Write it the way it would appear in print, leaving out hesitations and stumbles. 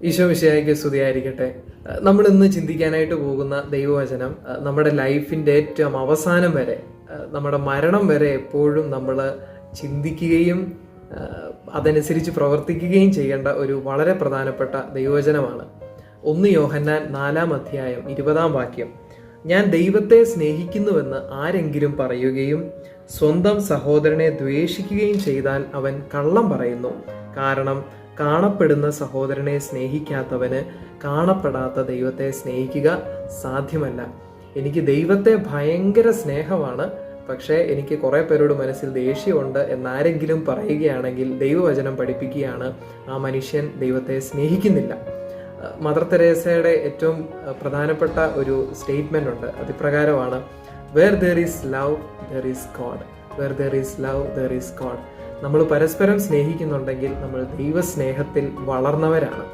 ഈശോ മിശിഹായ്ക്ക് സ്തുതിയായിരിക്കട്ടെ. നമ്മൾ ഇന്ന് ചിന്തിക്കാനായിട്ട് പോകുന്ന ദൈവവചനം നമ്മുടെ ലൈഫിൻ്റെ ഏറ്റവും അവസാനം വരെ, നമ്മുടെ മരണം വരെ എപ്പോഴും നമ്മൾ ചിന്തിക്കുകയും അതനുസരിച്ച് പ്രവർത്തിക്കുകയും ചെയ്യേണ്ട ഒരു വളരെ പ്രധാനപ്പെട്ട ദൈവവചനമാണ്. 1 യോഹന്നാൻ 4-ാം അധ്യായം 20-ാം വാക്യം. ഞാൻ ദൈവത്തെ സ്നേഹിക്കുന്നുവെന്ന് ആരെങ്കിലും പറയുകയും സ്വന്തം സഹോദരനെ ദ്വേഷിക്കുകയും ചെയ്താൽ അവൻ കള്ളം പറയുന്നു. കാരണം കാണപ്പെടുന്ന സഹോദരനെ സ്നേഹിക്കാത്തവന് കാണപ്പെടാത്ത ദൈവത്തെ സ്നേഹിക്കുക സാധ്യമല്ല. എനിക്ക് ദൈവത്തെ ഭയങ്കര സ്നേഹമാണ്, പക്ഷേ എനിക്ക് കുറെ പേരോട് മനസ്സിൽ ദേഷ്യമുണ്ട് എന്നാരെങ്കിലും പറയുകയാണെങ്കിൽ ദൈവവചനം പഠിപ്പിക്കുകയാണ്, ആ മനുഷ്യൻ ദൈവത്തെ സ്നേഹിക്കുന്നില്ല. മദർ തെരേസയുടെ ഏറ്റവും പ്രധാനപ്പെട്ട ഒരു സ്റ്റേറ്റ്മെന്റ് ഉണ്ട്. അതിപ്രകാരമാണ്, where there is love there is God, where there is love there is God. നമ്മൾ പരസ്പരം സ്നേഹിക്കുന്നുണ്ടെങ്കിൽ നമ്മൾ ദൈവസ്നേഹത്തിൽ വളർന്നവരാണ്.